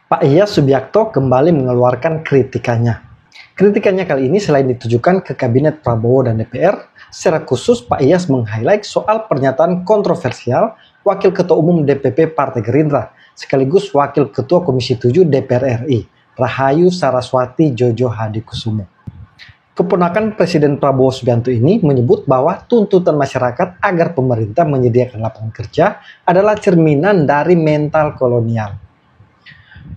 Pak Iyas Subiakto kembali mengeluarkan kritikannya. Kritikannya kali ini selain ditujukan ke Kabinet Prabowo dan DPR, secara khusus Pak Iyas meng-highlight soal pernyataan kontroversial Wakil Ketua Umum DPP Partai Gerindra, sekaligus Wakil Ketua Komisi 7 DPR RI, Rahayu Saraswati Jojo Hadikusumo. Keponakan Presiden Prabowo Subianto ini menyebut bahwa tuntutan masyarakat agar pemerintah menyediakan lapangan kerja adalah cerminan dari mental kolonial.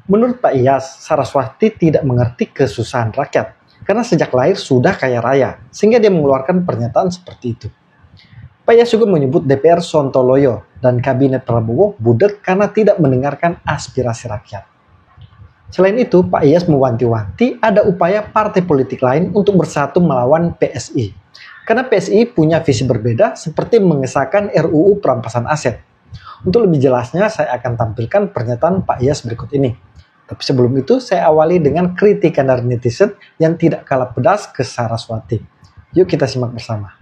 Menurut Pak Iyas, Saraswati tidak mengerti kesusahan rakyat karena sejak lahir sudah kaya raya, sehingga dia mengeluarkan pernyataan seperti itu. Pak Iyas juga menyebut DPR sontoloyo dan Kabinet Prabowo budek karena tidak mendengarkan aspirasi rakyat. Selain itu, Pak Iyas mewanti-wanti ada upaya partai politik lain untuk bersatu melawan PSI. Karena PSI punya visi berbeda seperti mengesahkan RUU perampasan aset. Untuk lebih jelasnya, saya akan tampilkan pernyataan Pak Iyas berikut ini. Tapi sebelum itu, saya awali dengan kritikan dari netizen yang tidak kalah pedas ke Saraswati. Yuk kita simak bersama.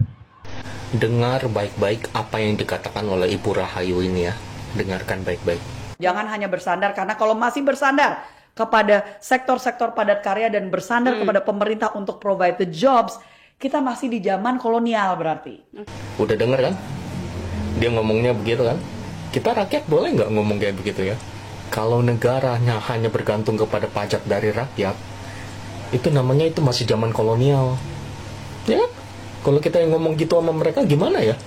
Dengar baik-baik apa yang dikatakan oleh Ibu Rahayu ini ya. Dengarkan baik-baik. Jangan hanya bersandar, karena kalau masih bersandar kepada sektor-sektor padat karya dan bersandar kepada pemerintah untuk provide the jobs, kita masih di zaman kolonial berarti. Udah denger kan? Dia ngomongnya begitu kan? Kita rakyat boleh nggak ngomong kayak begitu ya? Kalau negaranya hanya bergantung kepada pajak dari rakyat, itu namanya itu masih zaman kolonial. Ya, kalau kita yang ngomong gitu sama mereka gimana ya?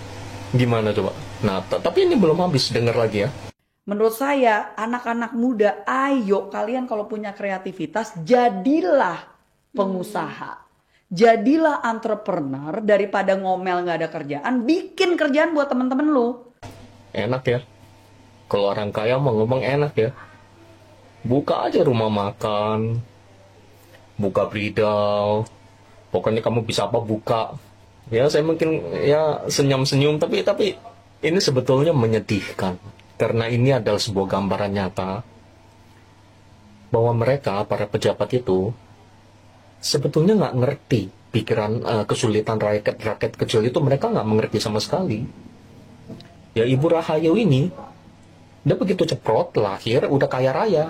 Gimana coba? Nah, tapi ini belum habis, dengar lagi ya. Menurut saya, anak-anak muda, ayo kalian kalau punya kreativitas, jadilah pengusaha. Jadilah entrepreneur, daripada ngomel nggak ada kerjaan, bikin kerjaan buat temen-temen lu. Enak ya. Kalau orang kaya mau ngomong enak ya. Buka aja rumah makan. Buka bridal. Pokoknya kamu bisa apa buka. Ya saya mungkin ya senyum-senyum. Tapi ini sebetulnya menyedihkan. Karena ini adalah sebuah gambaran nyata. Bahwa mereka, para pejabat itu. Sebetulnya nggak ngerti pikiran kesulitan rakyat kecil itu. Mereka nggak mengerti sama sekali. Ya Ibu Rahayu ini. Dia begitu ceprot, lahir, udah kaya raya.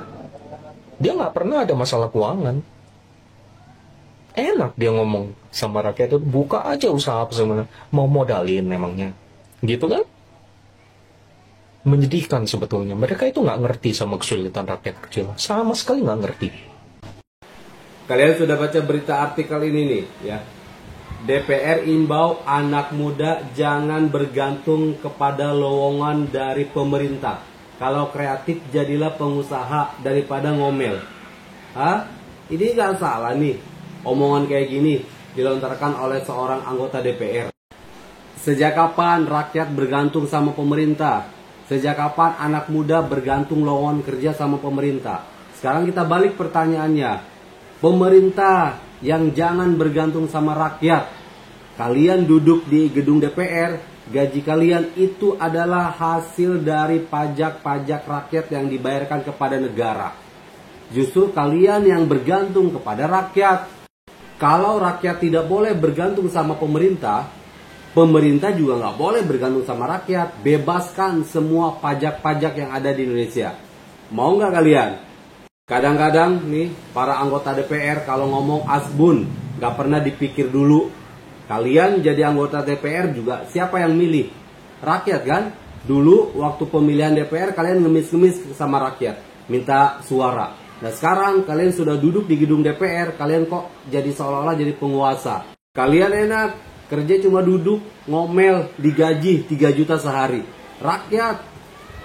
Dia nggak pernah ada masalah keuangan. Enak dia ngomong sama rakyat itu, buka aja usaha apa sebenarnya. Mau modalin memangnya. Gitu kan? Menyedihkan sebetulnya. Mereka itu nggak ngerti sama kesulitan rakyat kecil. Sama sekali nggak ngerti. Kalian sudah baca berita artikel ini nih, ya. DPR imbau anak muda jangan bergantung kepada lowongan dari pemerintah. Kalau kreatif jadilah pengusaha daripada ngomel. Hah? Ini gak salah nih. Omongan kayak gini dilontarkan oleh seorang anggota DPR. Sejak kapan rakyat bergantung sama pemerintah? Sejak kapan anak muda bergantung lowongan kerja sama pemerintah? Sekarang kita balik pertanyaannya. Pemerintah yang jangan bergantung sama rakyat. Kalian duduk di gedung DPR. Gaji kalian itu adalah hasil dari pajak-pajak rakyat yang dibayarkan kepada negara. Justru kalian yang bergantung kepada rakyat. Kalau rakyat tidak boleh bergantung sama pemerintah, pemerintah juga nggak boleh bergantung sama rakyat. Bebaskan semua pajak-pajak yang ada di Indonesia. Mau nggak kalian? Kadang-kadang nih para anggota DPR kalau ngomong asbun, nggak pernah dipikir dulu. Kalian jadi anggota DPR juga siapa yang milih? Rakyat kan? Dulu waktu pemilihan DPR kalian ngemis-ngemis sama rakyat, minta suara. Nah sekarang kalian sudah duduk di gedung DPR, kalian kok jadi seolah-olah jadi penguasa. Kalian enak, kerja cuma duduk, ngomel, digaji 3 juta sehari. Rakyat,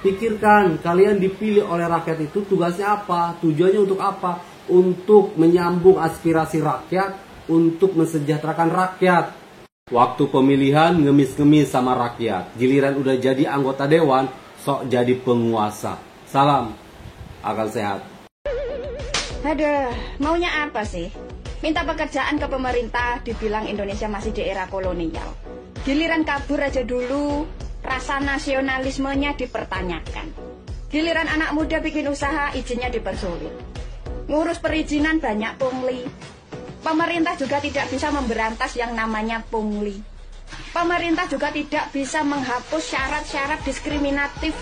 pikirkan, kalian dipilih oleh rakyat itu tugasnya apa? Tujuannya untuk apa? Untuk menyambung aspirasi rakyat, untuk mensejahterakan rakyat. Waktu pemilihan ngemis-ngemis sama rakyat. Giliran udah jadi anggota dewan, sok jadi penguasa. Salam, akal sehat. Aduh, maunya apa sih? Minta pekerjaan ke pemerintah, dibilang Indonesia masih di era kolonial. Giliran kabur aja dulu, rasa nasionalismenya dipertanyakan. Giliran anak muda bikin usaha, izinnya dipersulit. Ngurus perizinan banyak pungli. Pemerintah juga tidak bisa memberantas yang namanya pungli. Pemerintah juga tidak bisa menghapus syarat-syarat diskriminatif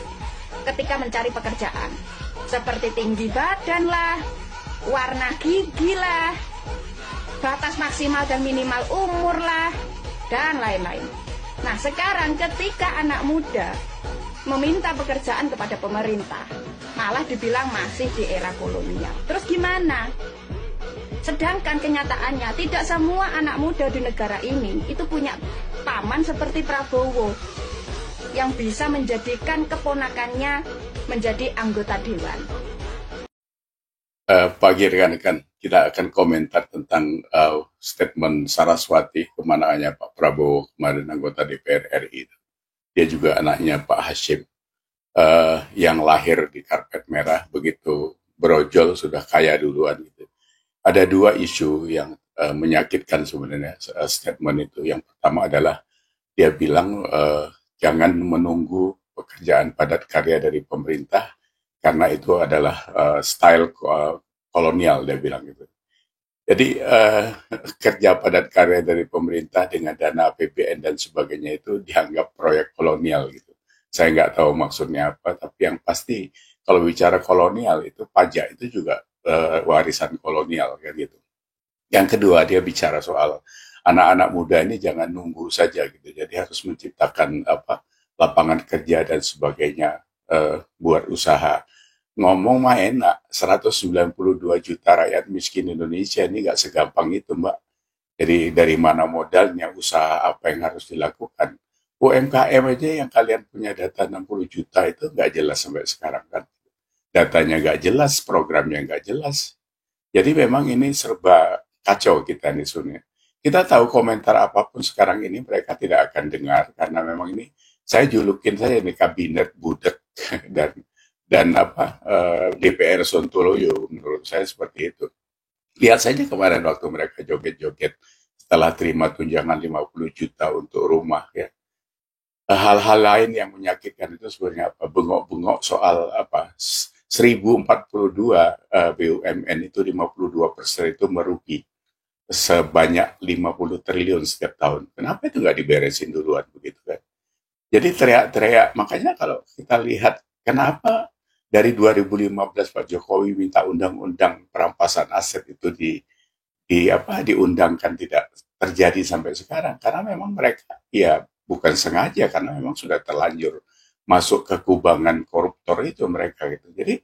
ketika mencari pekerjaan. seperti tinggi badan lah, warna gigi lah, batas maksimal dan minimal umur lah, dan lain-lain. Nah, sekarang ketika anak muda meminta pekerjaan kepada pemerintah, malah dibilang masih di era kolonial. Terus gimana? Sedangkan kenyataannya tidak semua anak muda di negara ini itu punya paman seperti Prabowo yang bisa menjadikan keponakannya menjadi anggota dewan. Pagi rekan-rekan, kita akan komentar tentang statement Saraswati, kemanaannya Pak Prabowo kemarin anggota DPR RI. Dia juga anaknya Pak Hashim, yang lahir di karpet merah, begitu berojol sudah kaya duluan gitu. Ada dua isu yang menyakitkan sebenarnya statement itu. Yang pertama adalah dia bilang jangan menunggu pekerjaan padat karya dari pemerintah karena itu adalah style kolonial, dia bilang gitu. Jadi kerja padat karya dari pemerintah dengan dana APBN dan sebagainya itu dianggap proyek kolonial gitu. Saya nggak tahu maksudnya apa, tapi yang pasti kalau bicara kolonial itu pajak itu juga warisan kolonial kayak gitu. Yang kedua, dia bicara soal anak-anak muda ini jangan nunggu saja gitu. Jadi harus menciptakan lapangan kerja dan sebagainya, buat usaha. Ngomong mah enak, 192 juta rakyat miskin Indonesia ini nggak segampang itu, Mbak. Jadi dari mana modalnya, usaha apa yang harus dilakukan. UMKM aja yang kalian punya data 60 juta itu nggak jelas sampai sekarang kan. Datanya nggak jelas, programnya nggak jelas. Jadi memang ini serba kacau kita nih Sun. Kita tahu komentar apapun sekarang ini mereka tidak akan dengar karena memang ini saya julukin saja ini kabinet budek dan DPR Sontoloyo, menurut saya seperti itu. Lihat saja kemarin waktu mereka joget-joget setelah terima tunjangan 50 juta untuk rumah ya. Hal-hal lain yang menyakitkan itu sebenarnya bengok-bengok soal 1042 BUMN itu 52% itu merugi sebanyak 50 triliun setiap tahun. Kenapa itu nggak diberesin duluan begitu kan? Jadi teriak-teriak. Makanya kalau kita lihat kenapa dari 2015 Pak Jokowi minta undang-undang perampasan aset itu diundangkan tidak terjadi sampai sekarang karena memang mereka ya bukan sengaja karena memang sudah terlanjur masuk ke kubangan koruptor itu mereka gitu. Jadi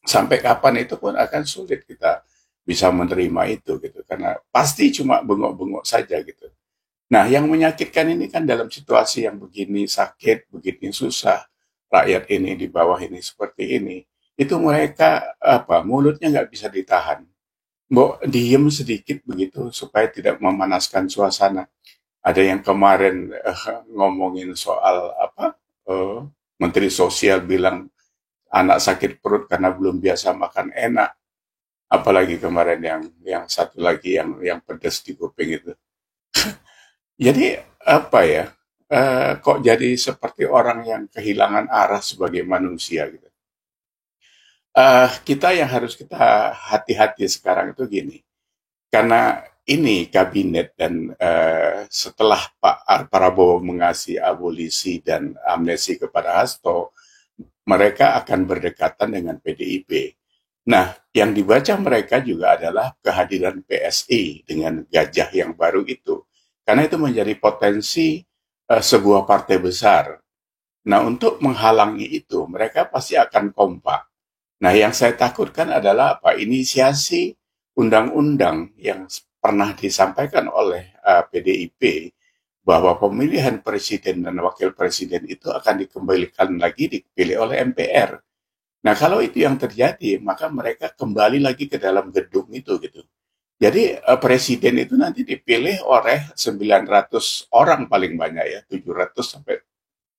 sampai kapan itu pun akan sulit kita bisa menerima itu gitu karena pasti cuma bengok-bengok saja gitu. Nah, yang menyakitkan ini kan dalam situasi yang begini sakit, begini susah, rakyat ini di bawah ini seperti ini, itu mereka mulutnya nggak bisa ditahan. Mbok diem sedikit begitu supaya tidak memanaskan suasana. Ada yang kemarin ngomongin soal Menteri Sosial bilang anak sakit perut karena belum biasa makan enak. Apalagi kemarin yang satu lagi yang pedas di kuping itu. Jadi kok jadi seperti orang yang kehilangan arah sebagai manusia gitu. Kita yang harus kita hati-hati sekarang itu gini. Karena ini kabinet dan setelah Pak Prabowo mengasih abolisi dan amnesti kepada Hasto, mereka akan berdekatan dengan PDIP. Nah, yang dibaca mereka juga adalah kehadiran PSI dengan gajah yang baru itu. Karena itu menjadi potensi sebuah partai besar. Nah, untuk menghalangi itu, mereka pasti akan kompak. Nah, yang saya takutkan adalah inisiasi undang-undang yang pernah disampaikan oleh PDIP bahwa pemilihan presiden dan wakil presiden itu akan dikembalikan lagi dipilih oleh MPR. Nah, kalau itu yang terjadi, maka mereka kembali lagi ke dalam gedung itu gitu. Jadi presiden itu nanti dipilih oleh 900 orang paling banyak ya, 700 sampai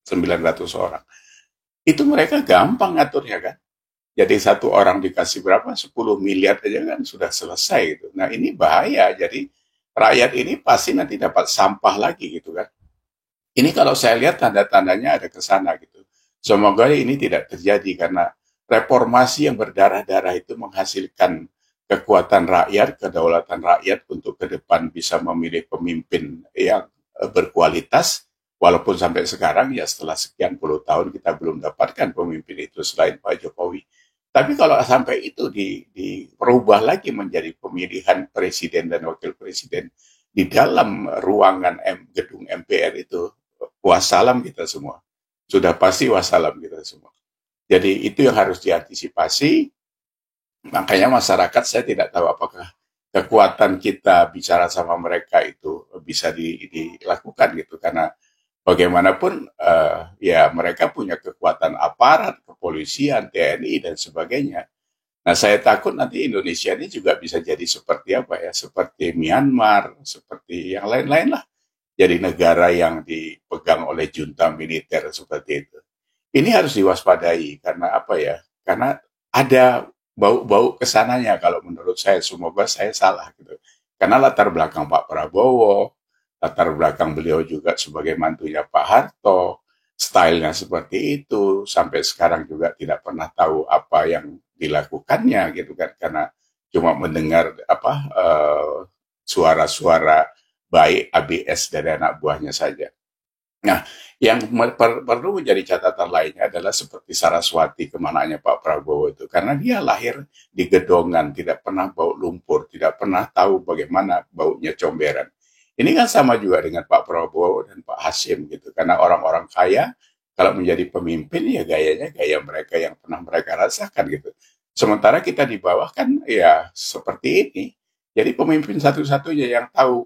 900 orang. Itu mereka gampang ngaturnya kan. Jadi satu orang dikasih berapa? 10 miliar aja kan sudah selesai gitu. Nah, ini bahaya. Jadi rakyat ini pasti nanti dapat sampah lagi gitu kan. Ini kalau saya lihat tanda-tandanya ada ke sana gitu. Semoga ini tidak terjadi karena reformasi yang berdarah-darah itu menghasilkan kekuatan rakyat, kedaulatan rakyat untuk ke depan bisa memilih pemimpin yang berkualitas. Walaupun sampai sekarang ya setelah sekian puluh tahun kita belum dapatkan pemimpin itu selain Pak Jokowi. Tapi kalau sampai itu diperubah lagi menjadi pemilihan presiden dan wakil presiden di dalam ruangan gedung MPR itu, wassalam kita semua. Sudah pasti wassalam kita semua. Jadi itu yang harus diantisipasi. Makanya masyarakat, saya tidak tahu apakah kekuatan kita bicara sama mereka itu bisa dilakukan gitu, karena bagaimanapun ya mereka punya kekuatan aparat, kepolisian, TNI dan sebagainya. Nah, saya takut nanti Indonesia ini juga bisa jadi seperti apa ya, seperti Myanmar, seperti yang lain-lain lah. Jadi negara yang dipegang oleh junta militer seperti itu. Ini harus diwaspadai karena apa ya? Karena ada bau-bau kesananya kalau menurut saya, semoga saya salah gitu. Karena latar belakang Pak Prabowo, latar belakang beliau juga sebagai mantunya Pak Harto, stylenya seperti itu, sampai sekarang juga tidak pernah tahu apa yang dilakukannya gitu kan, karena cuma mendengar suara-suara baik ABS dari anak buahnya saja. Nah, yang perlu menjadi catatan lainnya adalah seperti Saraswati kemananya Pak Prabowo itu, karena dia lahir di gedongan, tidak pernah bau lumpur, tidak pernah tahu bagaimana baunya comberan. Ini kan sama juga dengan Pak Prabowo dan Pak Hasyim gitu, karena orang-orang kaya kalau menjadi pemimpin ya gayanya gaya mereka yang pernah mereka rasakan gitu. Sementara kita di bawah kan ya seperti ini. Jadi pemimpin satu-satunya yang tahu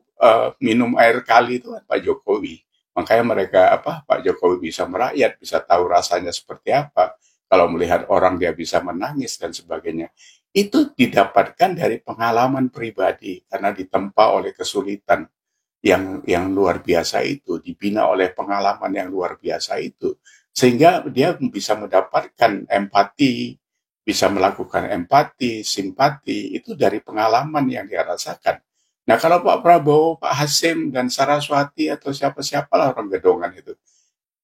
minum air kali itu kan Pak Jokowi. Makanya mereka Pak Jokowi bisa merakyat, bisa tahu rasanya seperti apa. Kalau melihat orang dia bisa menangis dan sebagainya. Itu didapatkan dari pengalaman pribadi karena ditempa oleh kesulitan yang luar biasa itu, dibina oleh pengalaman yang luar biasa itu, sehingga dia bisa mendapatkan empati, bisa melakukan empati, simpati, itu dari pengalaman yang dia rasakan. Nah, kalau Pak Prabowo, Pak Hasyim, dan Saraswati, atau siapa-siapalah orang gedongan itu,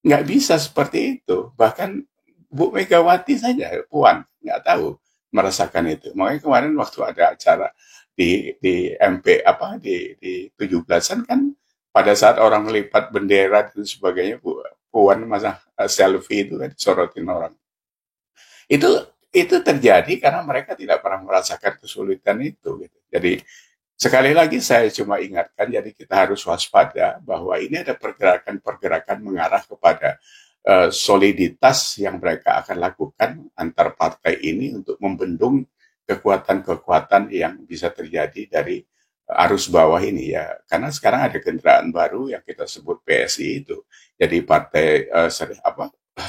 nggak bisa seperti itu. Bahkan Bu Megawati saja, Puan, nggak tahu merasakan itu. Makanya kemarin waktu ada acara di MP di 17-an kan, pada saat orang melipat bendera dan sebagainya, Puan masa selfie itu kan disorotin orang. Itu terjadi karena mereka tidak pernah merasakan kesulitan itu gitu. Jadi sekali lagi saya cuma ingatkan, jadi kita harus waspada bahwa ini ada pergerakan-pergerakan mengarah kepada soliditas yang mereka akan lakukan antar partai ini untuk membendung kekuatan-kekuatan yang bisa terjadi dari arus bawah ini ya. Karena sekarang ada kendaraan baru yang kita sebut PSI itu. Jadi partai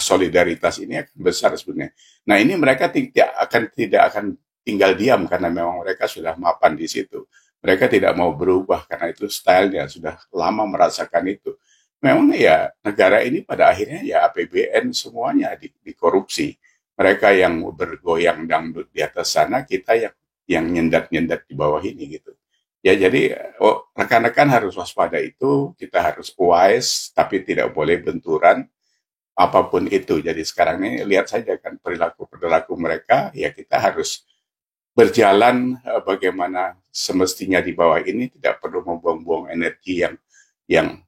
solidaritas ini akan besar sebenarnya. Nah, ini mereka tidak akan tinggal diam karena memang mereka sudah mapan di situ. Mereka tidak mau berubah karena itu stylenya, sudah lama merasakan itu. Memang ya negara ini pada akhirnya ya APBN semuanya dikorupsi. Mereka yang bergoyang dangdut di atas sana, kita yang nyendat-nyendat di bawah ini gitu. Ya, jadi rekan-rekan harus waspada itu, kita harus wise, tapi tidak boleh benturan apapun itu. Jadi sekarang ini lihat saja kan perilaku mereka, ya kita harus berjalan bagaimana semestinya di bawah ini, tidak perlu membuang-buang energi yang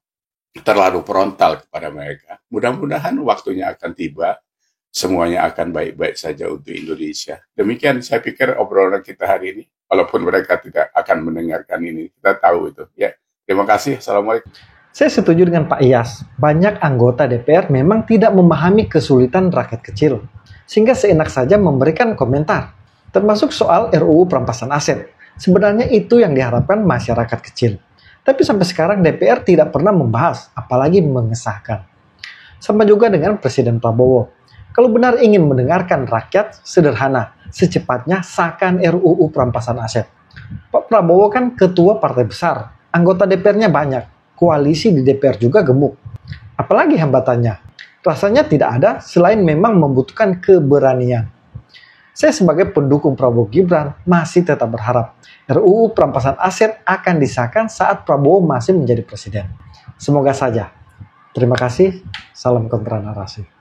terlalu frontal kepada mereka. Mudah-mudahan waktunya akan tiba, semuanya akan baik-baik saja untuk Indonesia. Demikian saya pikir obrolan kita hari ini. Walaupun mereka tidak akan mendengarkan ini, kita tahu itu. Ya, terima kasih. Assalamualaikum. Saya setuju dengan Pak Iyas. Banyak anggota DPR memang tidak memahami kesulitan rakyat kecil, sehingga seenak saja memberikan komentar, termasuk soal RUU perampasan aset. Sebenarnya itu yang diharapkan masyarakat kecil. Tapi sampai sekarang DPR tidak pernah membahas, apalagi mengesahkan. Sama juga dengan Presiden Prabowo. Kalau benar ingin mendengarkan rakyat, sederhana, secepatnya sahkan RUU perampasan aset. Pak Prabowo kan ketua partai besar, anggota DPR-nya banyak, koalisi di DPR juga gemuk. Apalagi hambatannya? Rasanya tidak ada selain memang membutuhkan keberanian. Saya sebagai pendukung Prabowo Gibran masih tetap berharap RUU perampasan aset akan disahkan saat Prabowo masih menjadi presiden. Semoga saja. Terima kasih. Salam kontra narasi.